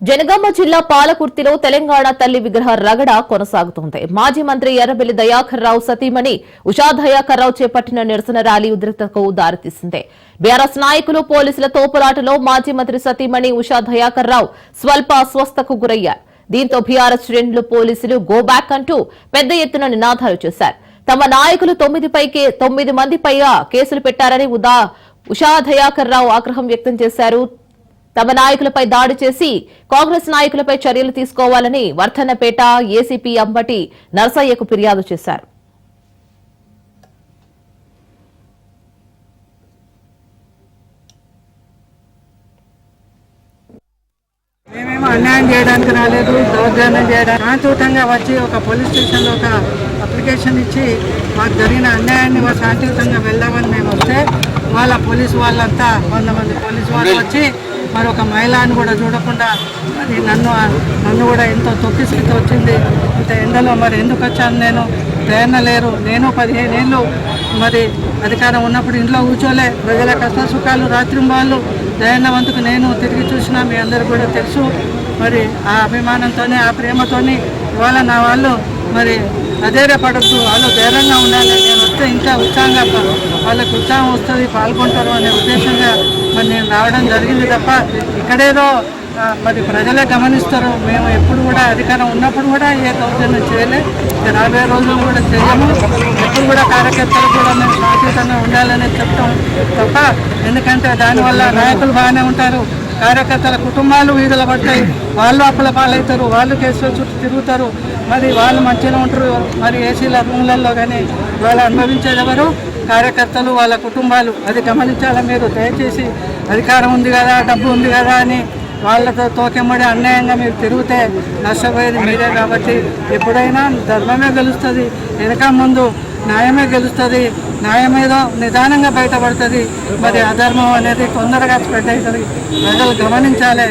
జనగామ జిల్లా పాలకుర్తిలో తెలంగాణ తల్లి విగ్రహ రగడ కొనసాగుతోంది. మాజీ మంత్రి ఎర్రబెల్లి దయాకర్ రావు సతీమణి ఉషా దయాకర్ రావు చేపట్టిన నిరసన ర్యాలీ ఉద్రిక్తతకు దారితీసింది. బీఆర్ఎస్ నాయకులు పోలీసుల తోపులాటలో మాజీ మంత్రి సతీమణి ఉషా దయాకర్ రావు స్వల్ప అస్వస్థకు గురయ్యారు. దీంతో బీఆర్ఎస్ శ్రేణులు పోలీసులు గో బ్యాక్ అంటూ పెద్ద ఎత్తున నినాదాలు చేశారు. తమ నాయకులు 9 మందిపై కేసులు పెట్టారని ఉషా దయాకర్ రావు ఆగ్రహం వ్యక్తం చేశారు. తమ నాయకులపై దాడి చేసి కాంగ్రెస్ నాయకులపై చర్యలు తీసుకోవాలని వర్ధన్నపేట ఏసీపీ అంబటి నరసయ్యకు ఫిర్యాదు చేశారు. మేమేమో అన్యాయం చేయడానికి రాలేదు, దౌర్జన్యం చేయడానికి శాంతియుతంగా వచ్చి ఒక పోలీస్ స్టేషన్లో ఒక అప్లికేషన్ ఇచ్చి మాకు జరిగిన అన్యాయాన్ని శాంతియుతంగా వెళ్దామని మేము వస్తే వాళ్ళ పోలీసు వాళ్ళంతా 100 మంది పోలీసు వాళ్ళు వచ్చి మరి ఒక మహిళను కూడా చూడకుండా మరి నన్ను కూడా ఎంతో తొక్కిసికి వచ్చింది. ఇంత ఎండలో మరి ఎందుకు వచ్చాను, నేను ప్రేరణ లేరు, నేను 15 ఏళ్ళు మరి అధికారం ఉన్నప్పుడు ఇంట్లో కూర్చోలే, ప్రజల కష్ట సుఖాలు రాత్రింబాళ్ళు దయాన్నవంతుకు నేను తిరిగి చూసినా మీ అందరూ కూడా తెలుసు. మరి ఆ అభిమానంతోనే ఆ ప్రేమతోని ఇవాళ నా వాళ్ళు మరి అధైర్యపడద్దు, వాళ్ళు ధైర్యంగా ఉండాలి, నేను వస్తే ఇంకా ఉత్సాహంగా వాళ్ళకి ఉత్సాహం వస్తుంది, పాల్గొంటారు అనే ఉద్దేశంగా మరి నేను రావడం జరిగింది తప్ప ఇక్కడేదో మరి ప్రజలే గమనిస్తారు. మేము ఎప్పుడు కూడా అధికారం ఉన్నప్పుడు కూడా ఏ దౌర్జన్యం చేయలే, రాబోయే రోజులు కూడా చేయము. ఎప్పుడు కూడా కార్యకర్తలు కూడా మేము శాంతియుతంగా ఉండాలని చెప్తాం తప్ప, ఎందుకంటే దానివల్ల నాయకులు బాగానే ఉంటారు, కార్యకర్తల కుటుంబాలు వీధుల పడతాయి, వాళ్ళు అప్పుల పాలవుతారు, వాళ్ళు కేసుల చుట్టూ తిరుగుతారు, మరి వాళ్ళు మంచిగా ఉంటారు. మరి ఏసీల రూమ్లలో కానీ వాళ్ళు అనుభవించేది ఎవరు? కార్యకర్తలు, వాళ్ళ కుటుంబాలు. అది గమనించాలా మీరు. దయచేసి అధికారం ఉంది కదా, డబ్బు ఉంది కదా అని వాళ్ళతో తోకెమ్మడి అన్యాయంగా మీరు తిరిగితే నష్టపోయేది మీరే. కాబట్టి ఎప్పుడైనా ధర్మమే గెలుస్తుంది, వెనక ముందు న్యాయమే గెలుస్తుంది, న్యాయమేదో నిదానంగా బయటపడుతుంది. మరి అధర్మం అనేది తొందరగా స్ప్రెడ్ అవుతుంది, ప్రజలు గమనించాలి.